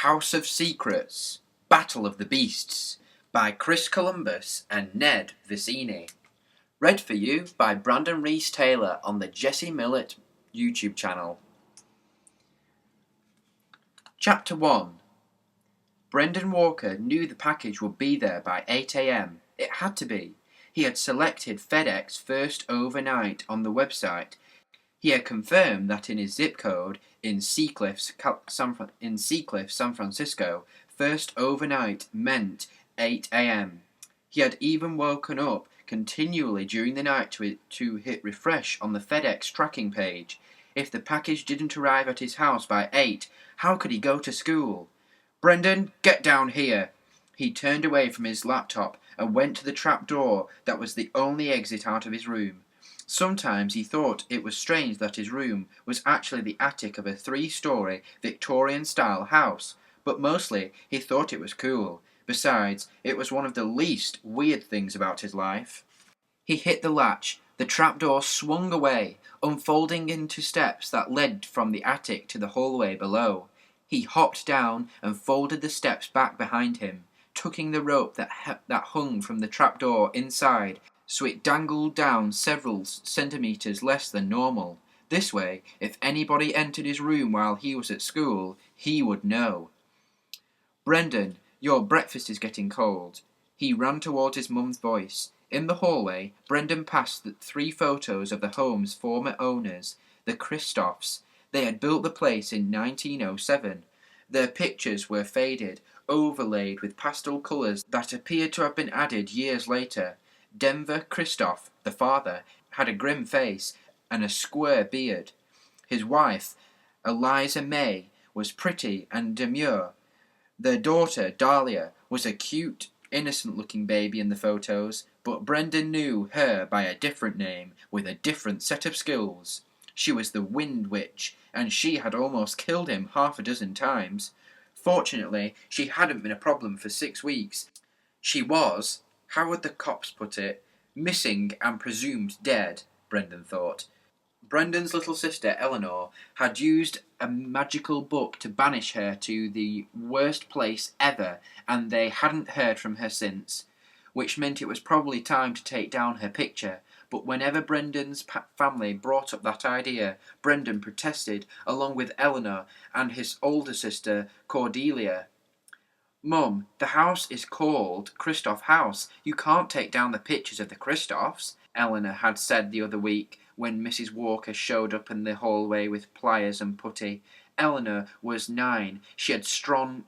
House of Secrets, Battle of the Beasts by Chris Columbus and Ned Vicini. Read for you by Brandon Reese Taylor on the Jesse Millette YouTube channel. Chapter 1. Brendan Walker knew the package would be there by 8 a.m. It had to be. He had selected FedEx first overnight on the website. He had confirmed that in his zip code in Seacliff, San Francisco, first overnight meant 8 a.m. He had even woken up continually during the night to hit refresh on the FedEx tracking page. If the package didn't arrive at his house by 8, how could he go to school? "Brendan, get down here!" He turned away from his laptop and went to the trap door that was the only exit out of his room. Sometimes he thought it was strange that his room was actually the attic of a 3-story Victorian-style house, but mostly he thought it was cool. Besides, it was one of the least weird things about his life. He hit the latch. The trapdoor swung away, unfolding into steps that led from the attic to the hallway below. He hopped down and folded the steps back behind him, tucking the rope that hung from the trapdoor inside, so it dangled down several centimeters less than normal. This way, if anybody entered his room while he was at school, he would know. "Brendan, your breakfast is getting cold." He ran towards his mum's voice. In the hallway, Brendan passed the 3 photos of the home's former owners, the Christophs. They had built the place in 1907. Their pictures were faded, overlaid with pastel colours that appeared to have been added years later. Denver Christoph, the father, had a grim face and a square beard. His wife, Eliza May, was pretty and demure. Their daughter, Dahlia, was a cute, innocent-looking baby in the photos, but Brendan knew her by a different name, with a different set of skills. She was the Wind Witch, and she had almost killed him 6 times. Fortunately, she hadn't been a problem for 6 weeks. She was, how would the cops put it, missing and presumed dead, Brendan thought. Brendan's little sister, Eleanor, had used a magical book to banish her to the worst place ever, and they hadn't heard from her since, which meant it was probably time to take down her picture. But whenever Brendan's family brought up that idea, Brendan protested, along with Eleanor and his older sister, Cordelia. "Mum, the house is called Christoph House. You can't take down the pictures of the Christophs," Eleanor had said the other week when Mrs. Walker showed up in the hallway with pliers and putty. Eleanor was 9. She had strong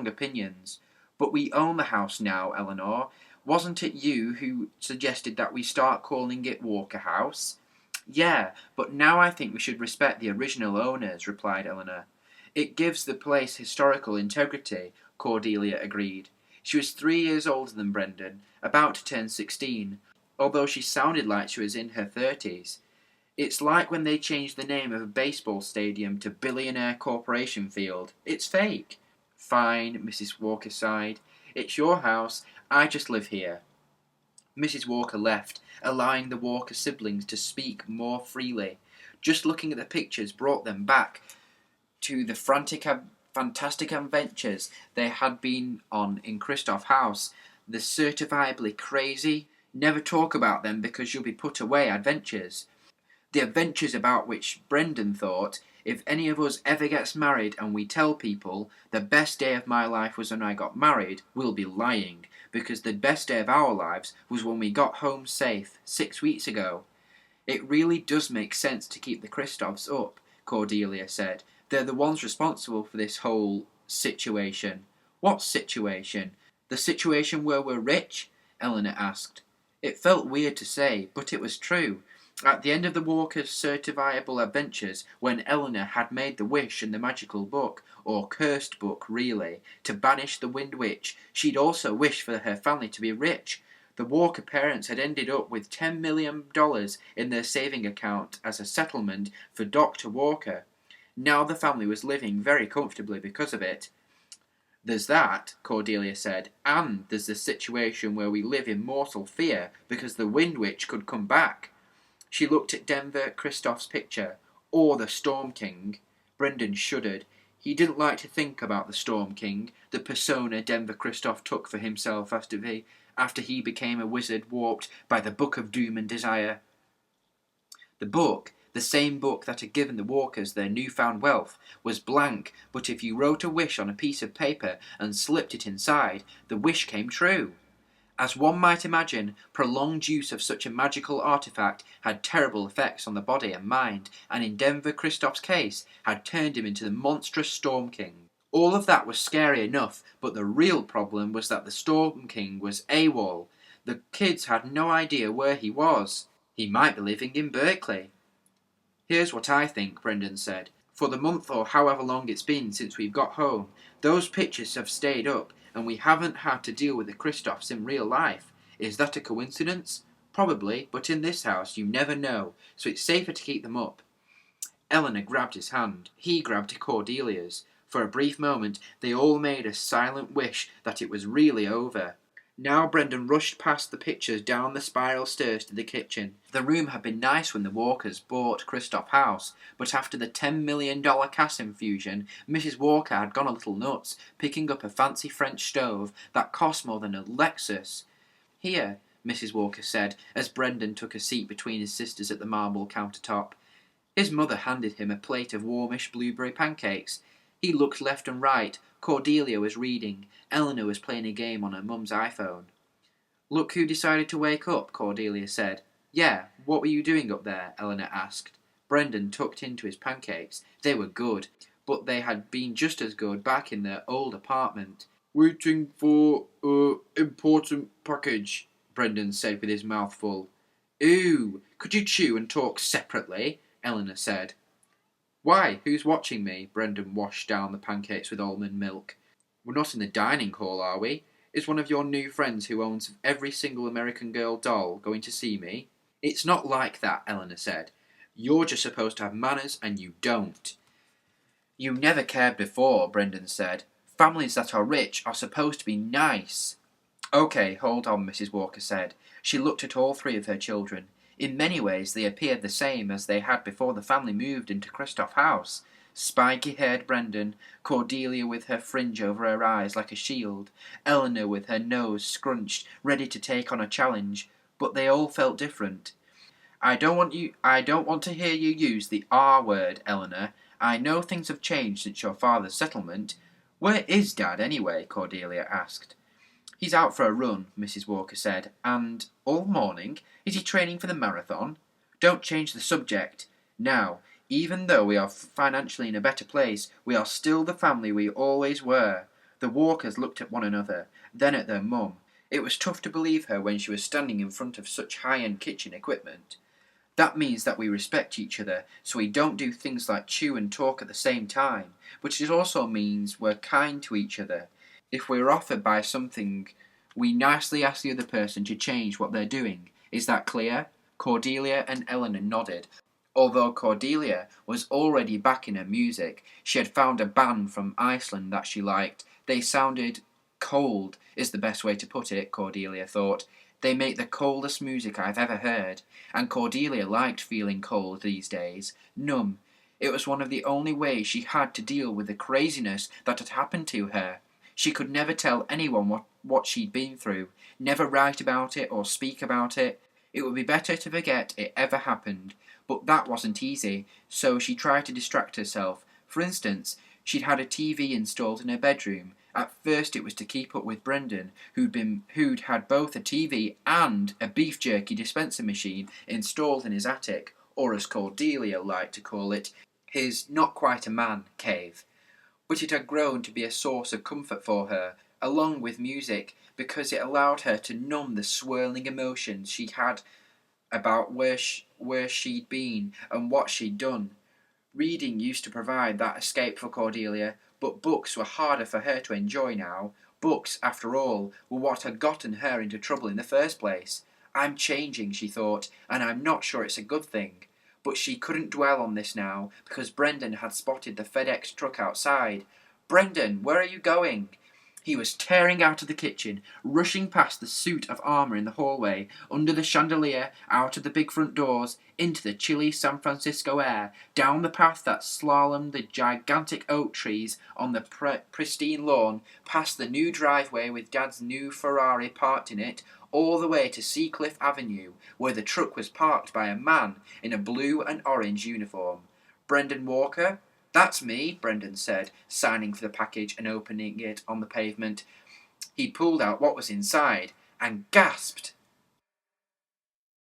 opinions. "But we own the house now, Eleanor. Wasn't it you who suggested that we start calling it Walker House?" "Yeah, but now I think we should respect the original owners," replied Eleanor. "It gives the place historical integrity," Cordelia agreed. She was 3 years older than Brendan, about to turn 16, although she sounded like she was in her 30s. "It's like when they changed the name of a baseball stadium to Billionaire Corporation Field. It's fake." "Fine," Mrs. Walker sighed. "It's your house. I just live here." Mrs. Walker left, allowing the Walker siblings to speak more freely. Just looking at the pictures brought them back to the fantastic adventures they had been on in Christoph House. The certifiably crazy, never talk about them because you'll be put away adventures. The adventures about which Brendan thought, if any of us ever gets married and we tell people the best day of my life was when I got married, we'll be lying, because the best day of our lives was when we got home safe 6 weeks ago. "It really does make sense to keep the Christophs up," Cordelia said. "They're the ones responsible for this whole situation." "What situation?" "The situation where we're rich?" Eleanor asked. It felt weird to say, but it was true. At the end of the Walker's certifiable adventures, when Eleanor had made the wish in the magical book, or cursed book really, to banish the Wind Witch, she'd also wished for her family to be rich. The Walker parents had ended up with $10 million in their saving account as a settlement for Dr. Walker. Now the family was living very comfortably because of it. "There's that," Cordelia said, "and there's the situation where we live in mortal fear because the Wind Witch could come back." She looked at Denver Christoph's picture, or the Storm King. Brendan shuddered. He didn't like to think about the Storm King, the persona Denver Christoph took for himself after he became a wizard warped by the Book of Doom and Desire. The book, the same book that had given the Walkers their newfound wealth, was blank, but if you wrote a wish on a piece of paper and slipped it inside, the wish came true. As one might imagine, prolonged use of such a magical artifact had terrible effects on the body and mind, and in Denver Christoph's case, had turned him into the monstrous Storm King. All of that was scary enough, but the real problem was that the Storm King was AWOL. The kids had no idea where he was. He might be living in Berkeley. Here's what I think, Brendan said. For the month or however long it's been since we've got home, those pictures have stayed up, and we haven't had to deal with the Christophs in real life. Is that a coincidence? Probably, but in this house you never know, so it's safer to keep them up. Eleanor grabbed his hand. He grabbed Cordelia's. For a brief moment, they all made a silent wish that it was really over. Now Brendan rushed past the pictures down the spiral stairs to the kitchen. The room had been nice when the Walkers bought Christoph House, but after the $10 million cash infusion, Mrs. Walker had gone a little nuts, picking up a fancy French stove that cost more than a Lexus. Here, Mrs. Walker said, as Brendan took a seat between his sisters at the marble countertop. His mother handed him a plate of warmish blueberry pancakes. He looked left and right. Cordelia was reading. Eleanor was playing a game on her mum's iPhone. Look who decided to wake up, Cordelia said. Yeah, what were you doing up there? Eleanor asked. Brendan tucked into his pancakes. They were good, but they had been just as good back in their old apartment. Waiting for important package, Brendan said with his mouth full. Ooh, could you chew and talk separately? Eleanor said. Why, who's watching me? Brendan washed down the pancakes with almond milk. We're not in the dining hall, are we? Is one of your new friends who owns every single American Girl doll going to see me? It's not like that, Eleanor said. You're just supposed to have manners and you don't. You never cared before, Brendan said. Families that are rich are supposed to be nice. Okay, hold on, Mrs. Walker said. She looked at all three of her children. In many ways they appeared the same as they had before the family moved into Christoph House. Spiky-haired Brendan, Cordelia with her fringe over her eyes like a shield, Eleanor with her nose scrunched, ready to take on a challenge, but they all felt different. I don't want to hear you use the R word, Eleanor. I know things have changed since your father's settlement. Where is Dad, anyway? Cordelia asked. He's out for a run, Mrs. Walker said, and all morning? Is he training for the marathon? Don't change the subject. Now, even though we are financially in a better place, we are still the family we always were. The Walkers looked at one another, then at their mum. It was tough to believe her when she was standing in front of such high-end kitchen equipment. That means that we respect each other, so we don't do things like chew and talk at the same time, but it also means we're kind to each other. If we're offered by something, we nicely ask the other person to change what they're doing. Is that clear? Cordelia and Eleanor nodded. Although Cordelia was already back in her music, she had found a band from Iceland that she liked. They sounded cold, is the best way to put it, Cordelia thought. They make the coldest music I've ever heard, and Cordelia liked feeling cold these days, numb. It was one of the only ways she had to deal with the craziness that had happened to her. She could never tell anyone what she'd been through, never write about it or speak about it. It would be better to forget it ever happened, but that wasn't easy, so she tried to distract herself. For instance, she'd had a TV installed in her bedroom. At first it was to keep up with Brendan, who'd had both a TV and a beef jerky dispenser machine installed in his attic, or as Cordelia liked to call it, his not-quite-a-man cave. But it had grown to be a source of comfort for her, along with music, because it allowed her to numb the swirling emotions she had about where she'd been and what she'd done. Reading used to provide that escape for Cordelia, but books were harder for her to enjoy now. Books, after all, were what had gotten her into trouble in the first place. I'm changing, she thought, and I'm not sure it's a good thing. But she couldn't dwell on this now, because Brendan had spotted the FedEx truck outside. Brendan, where are you going? He was tearing out of the kitchen, rushing past the suit of armor in the hallway, under the chandelier, out of the big front doors, into the chilly San Francisco air, down the path that slalomed the gigantic oak trees on the pristine lawn, past the new driveway with Dad's new Ferrari parked in it, all the way to Seacliff Avenue, where the truck was parked by a man in a blue and orange uniform. Brendan Walker? That's me, Brendan said, signing for the package and opening it on the pavement. He pulled out what was inside and gasped.